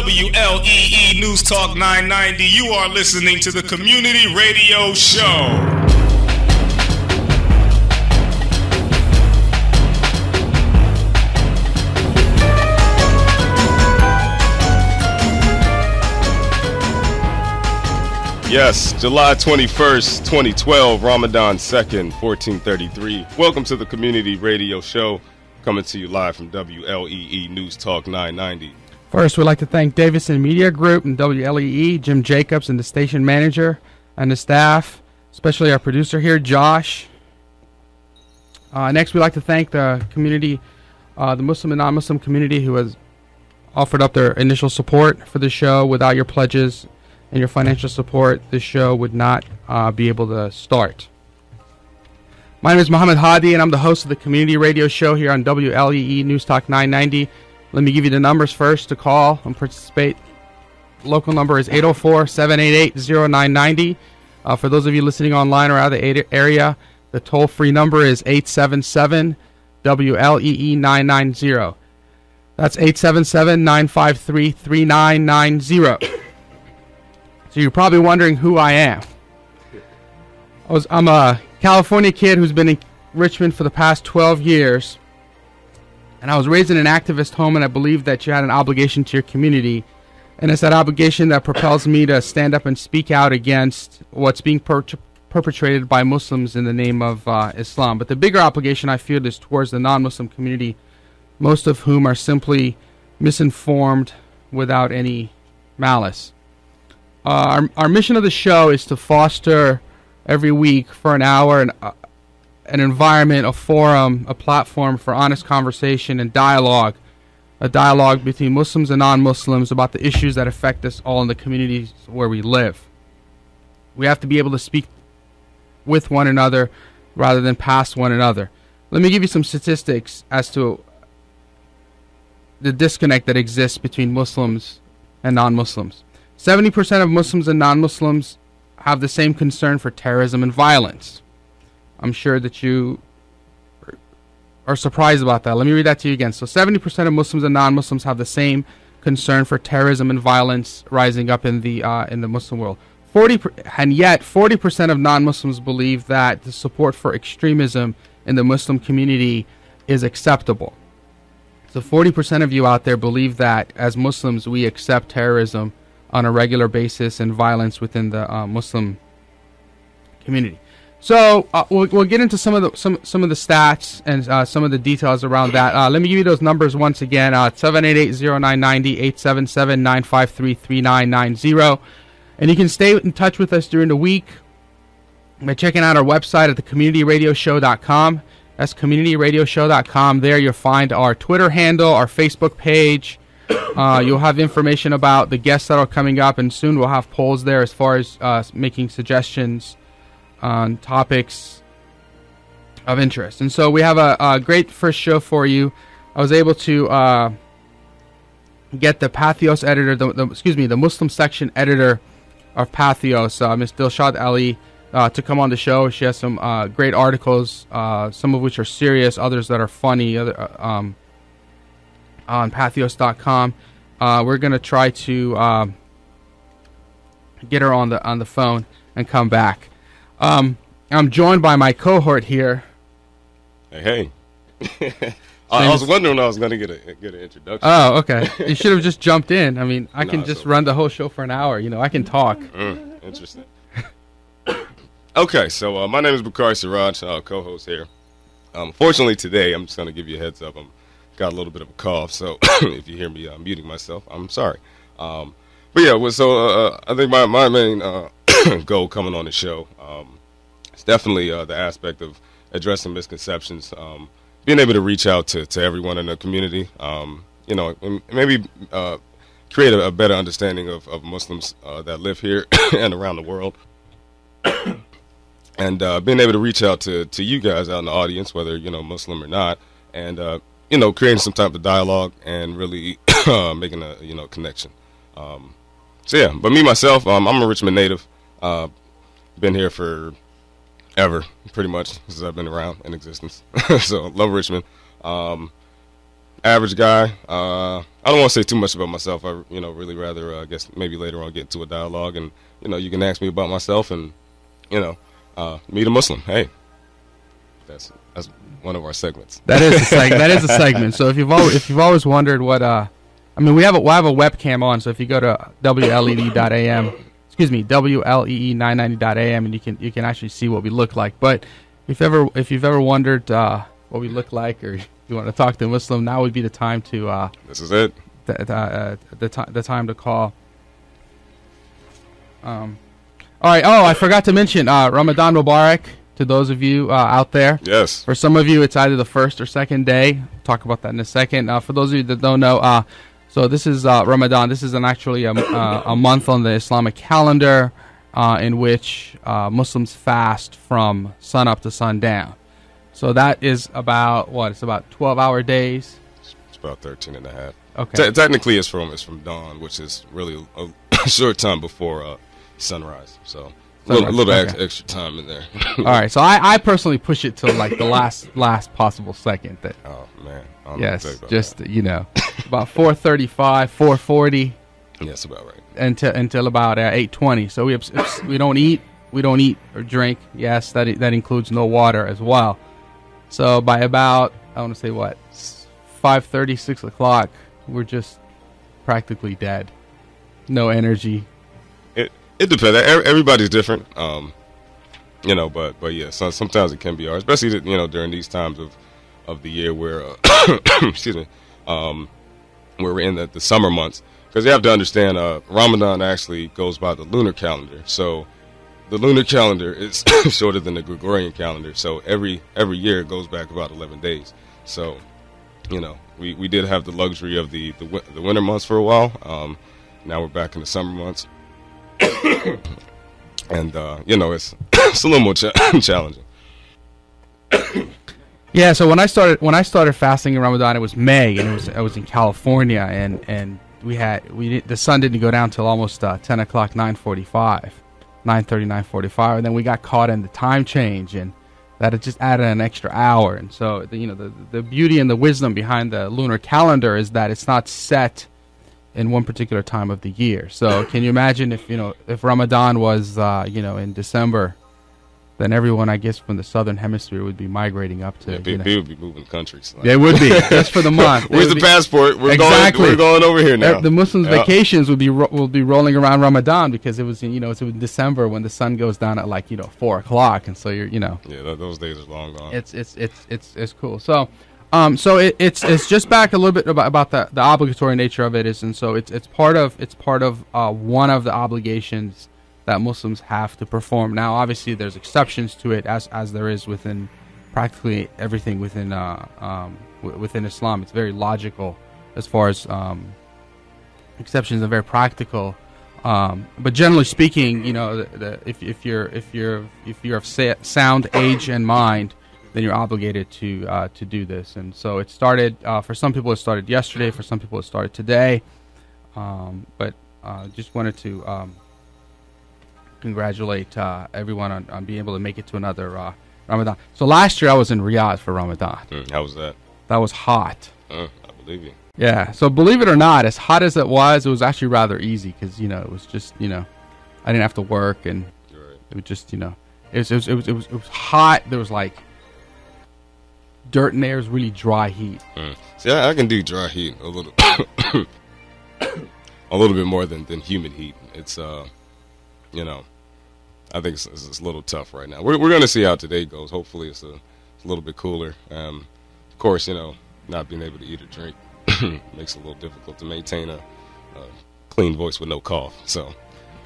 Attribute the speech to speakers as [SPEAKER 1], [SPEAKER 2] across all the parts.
[SPEAKER 1] WLEE News Talk 990. You are listening to the Community Radio Show. Yes, July 21st, 2012, Ramadan 2nd, 1433. Welcome to the Community Radio Show, coming to you live from WLEE News Talk 990.
[SPEAKER 2] First, we'd like to thank Davison Media Group and WLEE, Jim Jacobs and the station manager and the staff, especially our producer here, Josh. Next, we'd like to thank the community, the Muslim and non-Muslim community who has offered up their initial support for the show. Without your pledges and your financial support, this show would not be able to start. My name is Muhammad Hadi, and I'm the host of the Community Radio Show here on WLEE News Talk 990. Let me give you the numbers first to call and participate. Local number is 804-788-0990. For those of you listening online or out of the area, the toll-free number is 877-WLEE-990. That's 877-953-3990. So you're probably wondering who I am. I'm a California kid who's been in Richmond for the past 12 years. And I was raised in an activist home, and I believe that you had an obligation to your community. And it's that obligation that propels me to stand up and speak out against what's being perpetrated by Muslims in the name of Islam. But the bigger obligation I feel is towards the non-Muslim community, most of whom are simply misinformed without any malice. Our mission of the show is to foster every week for an hour an environment, a forum, a platform for honest conversation and dialogue, a dialogue between Muslims and non-Muslims about the issues that affect us all in the communities where we live. We have to be able to speak with one another rather than past one another. Let me give you some statistics as to the disconnect that exists between Muslims and non-Muslims. 70% of Muslims and non-Muslims have the same concern for terrorism and violence. I'm sure that you are surprised about that. Let me read that to you again. So 70% of Muslims and non-Muslims have the same concern for terrorism and violence rising up in the Muslim world. And yet 40% of non-Muslims believe that the support for extremism in the Muslim community is acceptable. So 40% of you out there believe that as Muslims we accept terrorism on a regular basis and violence within the Muslim community. So we'll get into some of the stats and some of the details around that. Let me give you those numbers once again. 788-0990, 877-953-3990. And you can stay in touch with us during the week by checking out our website at thecommunityradioshow.com. That's communityradioshow.com. There you'll find our Twitter handle, our Facebook page. You'll have information about the guests that are coming up, and soon we'll have polls there as far as making suggestions on topics of interest. And so we have a great first show for you. I was able to get the Pathos editor, the Muslim section editor of Pathos, Ms. Dilshad Ali, to come on the show. She has some great articles, some of which are serious, others that are funny, on pathos.com. We're going to try to get her on the phone and come back. I'm joined by my cohort here.
[SPEAKER 1] Hey. I was wondering when I was going to get an introduction.
[SPEAKER 2] Oh, okay. You should have just jumped in. I mean, I can just run the whole show for an hour. You know, I can talk.
[SPEAKER 1] Interesting. Okay, so my name is Bakari Sirraj, co-host here. Fortunately today, I'm just going to give you a heads up. Got a little bit of a cough, so if you hear me muting myself, I'm sorry. But yeah, I think my main goal coming on the show is definitely the aspect of addressing misconceptions, being able to reach out to everyone in the community, and maybe create a better understanding of Muslims that live here and around the world. And being able to reach out to you guys out in the audience, whether Muslim or not, and creating some type of dialogue and really making a connection. So yeah, but me myself, I'm a Richmond native. Been here for ever, pretty much, since I've been around in existence. So love Richmond. average guy. I don't want to say too much about myself. I really rather I guess maybe later on get into a dialogue, and you can ask me about myself, and meet a Muslim. Hey, that's one of our segments.
[SPEAKER 2] That is a segment. So if you've always wondered what we have a webcam on. So if you go to WLEE.am, WLEE990.am, and you can actually see what we look like. But if you've ever wondered what we look like, or you want to talk to a Muslim, now would be the time to.
[SPEAKER 1] This is it.
[SPEAKER 2] The time to call. All right. Oh, I forgot to mention Ramadan Mubarak to those of you out there.
[SPEAKER 1] Yes. For
[SPEAKER 2] some of you, it's either the first or second day. We'll talk about that in a second. For those of you that don't know, so this is Ramadan. This is actually a month on the Islamic calendar in which Muslims fast from sun up to sundown. So that is about what? It's about 12-hour days.
[SPEAKER 1] It's about 13 and a half.
[SPEAKER 2] Okay.
[SPEAKER 1] Technically, it's from dawn, which is really a short time before sunrise. So a little extra time in there.
[SPEAKER 2] All right. So I personally push it till like the last possible second.
[SPEAKER 1] Oh man.
[SPEAKER 2] Yes. Just about 4:35, 4:40.
[SPEAKER 1] Yes, about right.
[SPEAKER 2] Until about 8:20. So we don't eat or drink. Yes, that includes no water as well. So by about, I want to say 5:30, 6 o'clock, we're just practically dead. No energy.
[SPEAKER 1] It depends. Everybody's different. But yeah, sometimes it can be hard, especially during these times of the year where excuse me, where we're in the summer months, because you have to understand Ramadan actually goes by the lunar calendar. So the lunar calendar is shorter than the Gregorian calendar. So every year it goes back about 11 days. So we did have the luxury of the winter months for a while. Now we're back in the summer months. And it's a little more challenging.
[SPEAKER 2] Yeah, so when I started fasting in Ramadan, it was May, and I was in California, and the sun didn't go down till almost 10 o'clock, 9:45, 9:30, 9:45, and then we got caught in the time change, and that had just added an extra hour. And so the beauty and the wisdom behind the lunar calendar is that it's not set in one particular time of the year. So can you imagine if Ramadan was in December, then everyone, I guess, from the southern hemisphere would be migrating up to.
[SPEAKER 1] Yeah, people would be moving countries.
[SPEAKER 2] They would be just for the month.
[SPEAKER 1] Where's the passport? We're going over here now.
[SPEAKER 2] The Muslims' vacations will be rolling around Ramadan, because it was it's in December when the sun goes down at 4 o'clock, and so you're
[SPEAKER 1] Yeah, those days are long gone.
[SPEAKER 2] It's cool. So. It's just back a little bit about the obligatory nature of it and so it's part of one of the obligations that Muslims have to perform. Now, obviously, there's exceptions to it, as there is within practically everything within Islam. It's very logical as far as exceptions are very practical. But generally speaking, if you're of sound age and mind, then you're obligated to do this. And so it started, for some people it started yesterday, for some people it started today. But just wanted to congratulate everyone on being able to make it to another Ramadan. So last year I was in Riyadh for Ramadan.
[SPEAKER 1] How was that?
[SPEAKER 2] That was hot.
[SPEAKER 1] I believe you.
[SPEAKER 2] Yeah, so believe it or not, as hot as it was actually rather easy, because it was just I didn't have to work, and
[SPEAKER 1] right.
[SPEAKER 2] It was just it was hot. There was dirt in there. It was really dry heat.
[SPEAKER 1] See, I can do dry heat a little a little bit more than humid heat. It's I think it's a little tough right now. We're going to see how today goes. Hopefully it's a little bit cooler. Of course, not being able to eat or drink makes it a little difficult to maintain a clean voice with no cough. So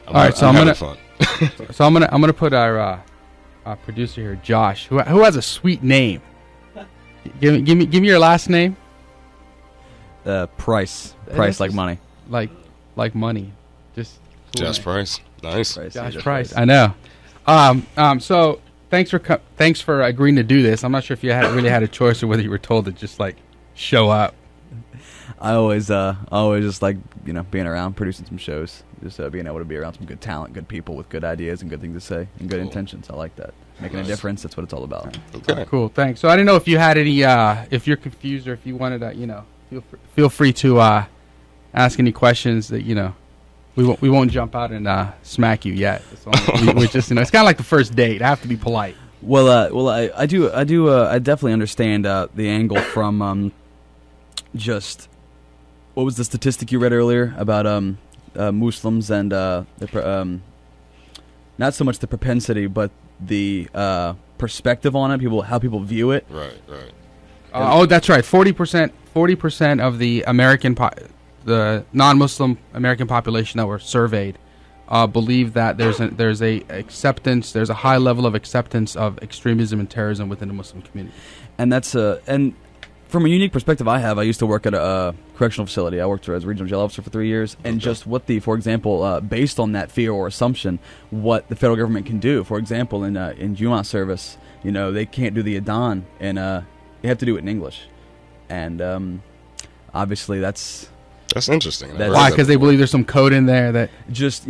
[SPEAKER 1] I'm having fun.
[SPEAKER 2] So I'm gonna put our producer here, Josh, who has a sweet name. Give me your last name.
[SPEAKER 3] Price like money.
[SPEAKER 2] Like money. Just cool
[SPEAKER 1] Josh Price. Nice.
[SPEAKER 2] Josh Price. I know. So thanks for agreeing to do this. I'm not sure if you really had a choice, or whether you were told to just show up.
[SPEAKER 3] I always just like being around, producing some shows, just being able to be around some good talent, good people with good ideas and good things to say and good intentions. I like that. Making a difference. That's what it's all about.
[SPEAKER 1] Okay.
[SPEAKER 2] Cool. Thanks. So I didn't know if you had any, if you're confused, or if you wanted to, feel free to ask any questions that we won't jump out and smack you yet. We just it's kind of like the first date. I have to be polite.
[SPEAKER 3] Well, I definitely understand the angle from just what was the statistic you read earlier about Muslims and not so much the propensity, but the perspective on it, how people view it.
[SPEAKER 1] Right.
[SPEAKER 2] That's right. 40% of the the non-Muslim American population that were surveyed believe that there's a high level of acceptance of extremism and terrorism within the Muslim community.
[SPEAKER 3] And that's and from a unique perspective I used to work at a correctional facility. I worked as a regional jail officer for 3 years, and just what for example, based on that fear or assumption, what the federal government can do. For example, in Jumu'ah service, they can't do the Adhan, and they have to do it in English, and obviously that's
[SPEAKER 1] interesting.
[SPEAKER 2] Why? Because they believe there's some code in there that
[SPEAKER 3] just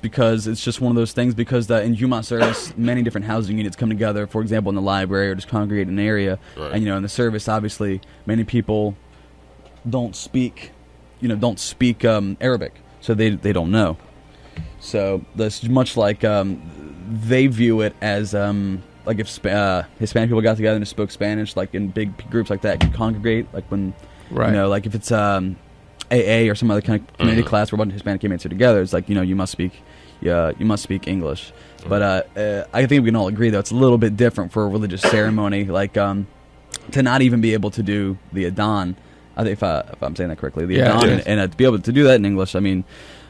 [SPEAKER 3] because it's just one of those things. Because in Jumu'ah service, many different housing units come together. For example, in the library or just congregate in an area,
[SPEAKER 1] right.
[SPEAKER 3] And in the service, obviously, many people don't speak Arabic, so they don't know. So that's much like they view it as like if Hispanic people got together and spoke Spanish, like in big groups like that, could congregate, like when like if it's AA or some other kind of community class where a bunch of Hispanic inmates are together, it's like you must speak English. But I think we can all agree though it's a little bit different for a religious ceremony, like to not even be able to do the Adhan. I think if I'm saying that correctly, the Adhan, and to be able to do that in English. I mean,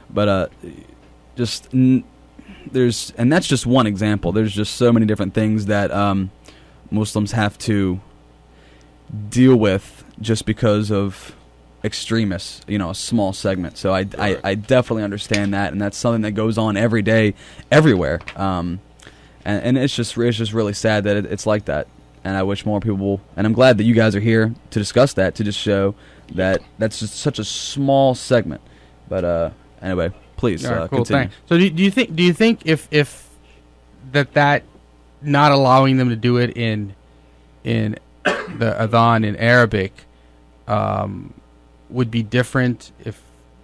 [SPEAKER 3] but there's, and that's just one example. There's just so many different things that Muslims have to deal with just because of extremists, a small segment. So I definitely understand that, and that's something that goes on every day, everywhere. And it's just really sad that it's like that. And I wish more people, and I'm glad that you guys are here to discuss that, to just show that that's just such a small segment. But anyway, please
[SPEAKER 2] cool,
[SPEAKER 3] continue.
[SPEAKER 2] Thanks. So do you think if that not allowing them to do it in the Adhan in Arabic would be different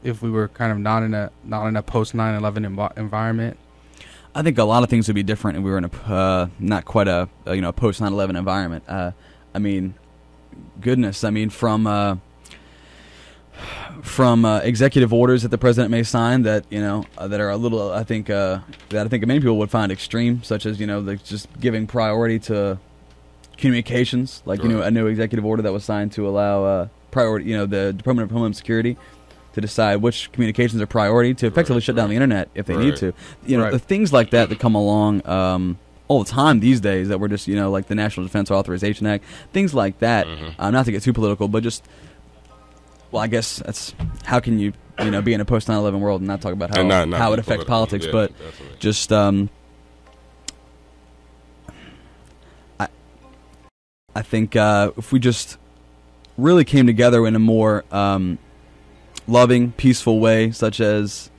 [SPEAKER 2] if we were kind of not in a post 9/11 environment?
[SPEAKER 3] I think a lot of things would be different if we were in a not quite a post 9/11 environment. I mean, goodness, from executive orders that the president may sign that that are a little, I think many people would find extreme, such as like just giving priority to communications, like a new executive order that was signed to allow priority, the Department of Homeland Security to decide which communications are priority to effectively shut down the internet if they need to. The things like that come along all the time these days that we're just like the National Defense Authorization Act, things like that. Not to get too political, but just, well, I guess that's how can you be in a post 9/11 world and not talk about how it affects politics, but definitely. Just I think if we just really came together in a more loving, peaceful way, such as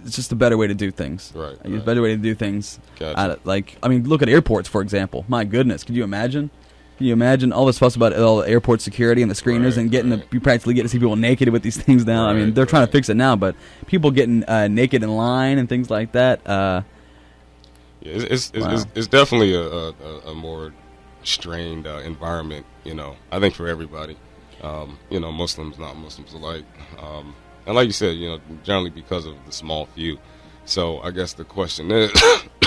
[SPEAKER 3] it's just a better way to do things.
[SPEAKER 1] Right.
[SPEAKER 3] It's a better way to do things.
[SPEAKER 1] Gotcha.
[SPEAKER 3] Look at airports, for example. My goodness, can you imagine? Can you imagine all this fuss about all the airport security and the screeners and you practically get to see people naked with these things now? I mean, they're trying to fix it now, but people getting naked in line and things like that.
[SPEAKER 1] It's definitely a more strained environment. I think for everybody. Muslims, not Muslims alike. And like you said, generally because of the small few. So I guess the question is...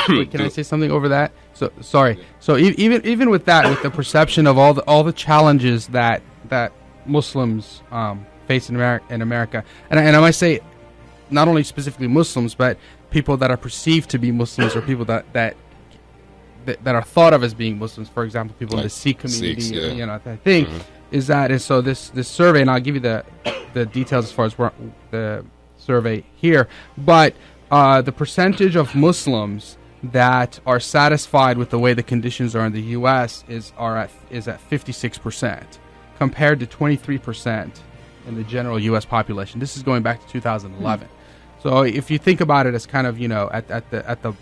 [SPEAKER 2] Wait, can I say something over that? So sorry. So even with that, with the perception of all the challenges that Muslims face in America, and I might say not only specifically Muslims, but people that are perceived to be Muslims or people that are thought of as being Muslims. For example, people in the Sikh community,
[SPEAKER 1] Sikhs,
[SPEAKER 2] that thing. Is so this survey, and I'll give you the details as far as the survey here, but the percentage of Muslims that are satisfied with the way the conditions are in the U.S. is at 56%, compared to 23% in the general U.S. population. This is going back to 2011. So if you think about it as kind of at the